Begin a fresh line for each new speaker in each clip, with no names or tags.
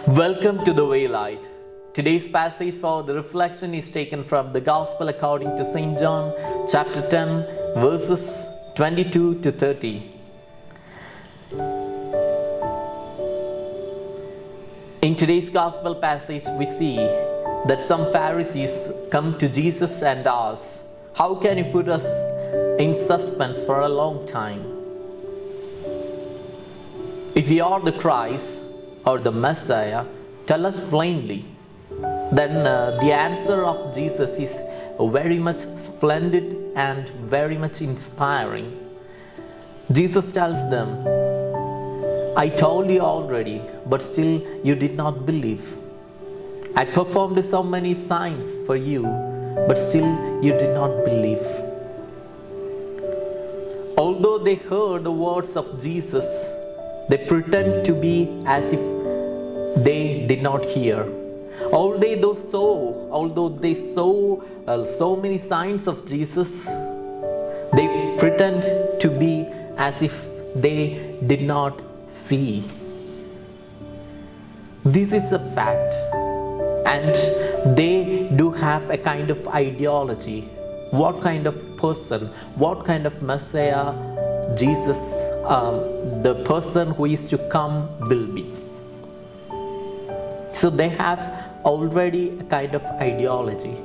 Welcome to the Waylight. Today's passage for the reflection is taken from the Gospel according to St. John, chapter 10, verses 22 to 30. In today's Gospel passage, we see that some Pharisees come to Jesus and ask, "How can you put us in suspense for a long time? If you are the Christ or the Messiah, tell us plainly." Then the answer of Jesus is very much splendid and very much inspiring. Jesus tells them, "I told you already, but still you did not believe. I performed so many signs for you, but still you did not believe." Although they heard the words of Jesus, they pretend to be as if they did not hear. Although they saw so many signs of Jesus, they pretend to be as if they did not see. This is a fact, and they do have a kind of ideology. What kind of person, what kind of Messiah Jesus, the person who is to come, will be. So they have already a kind of ideology,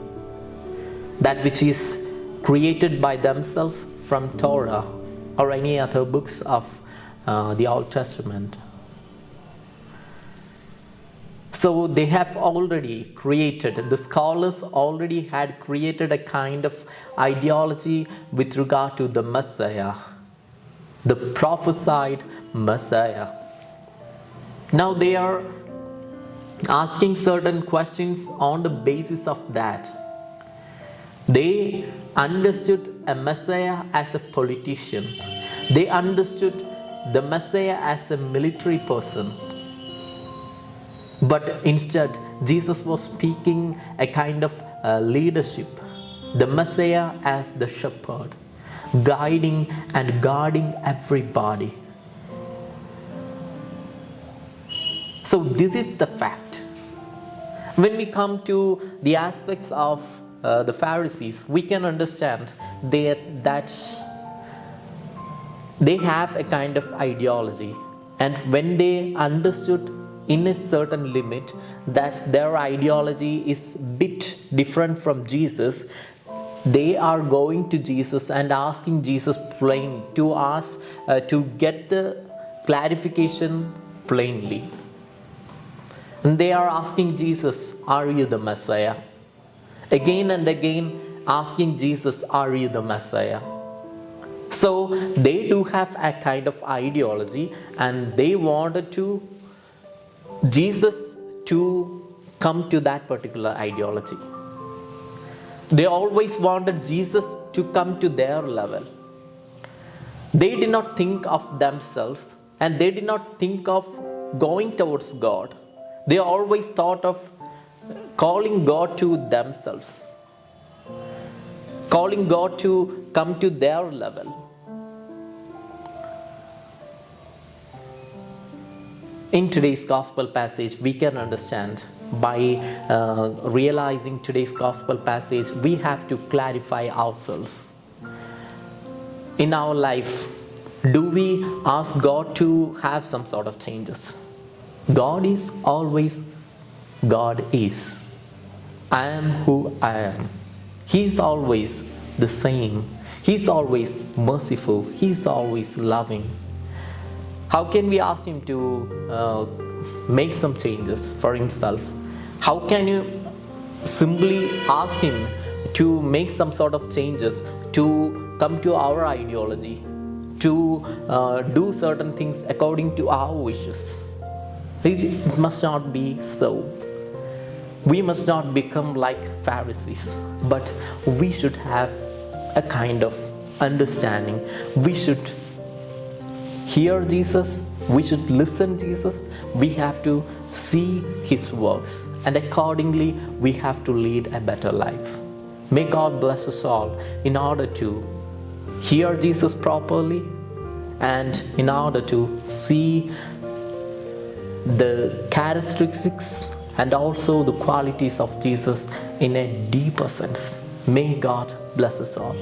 that which is created by themselves from Torah or any other books of the Old Testament. So they have already created, the scholars already had created a kind of ideology with regard to the Messiah, the prophesied Messiah. Now they are asking certain questions on the basis of that. They understood a Messiah as a politician. They understood the Messiah as a military person. But instead, Jesus was speaking a kind of leadership. The Messiah as the shepherd, guiding and guarding everybody. So this is the fact. When we come to the aspects of the Pharisees, we can understand that they have a kind of ideology. And when they understood in a certain limit that their ideology is a bit different from Jesus, they are going to Jesus and asking Jesus plain to get the clarification plainly. And they are asking Jesus, "Are you the Messiah?" Again and again asking Jesus, "Are you the Messiah?" So they do have a kind of ideology, and they wanted Jesus to come to that particular ideology. They always wanted Jesus to come to their level. They did not think of themselves, and they did not think of going towards God. They always thought of calling God to themselves, calling God to come to their level. In today's gospel passage, we can understand by realizing today's gospel passage, we have to clarify ourselves. In our life, do we ask God to have some sort of changes? God is always God is. I am who I am. He is always the same. He is always merciful. He is always loving. How can we ask Him to make some changes for Himself? How can you simply ask Him to make some sort of changes, to come to our ideology, to do certain things according to our wishes? It must not be so. We must not become like Pharisees, but we should have a kind of understanding. We should hear Jesus, we should listen to Jesus, we have to see His works, and accordingly we have to lead a better life. May God bless us all in order to hear Jesus properly and in order to see the characteristics and also the qualities of Jesus in a deeper sense. May God bless us all.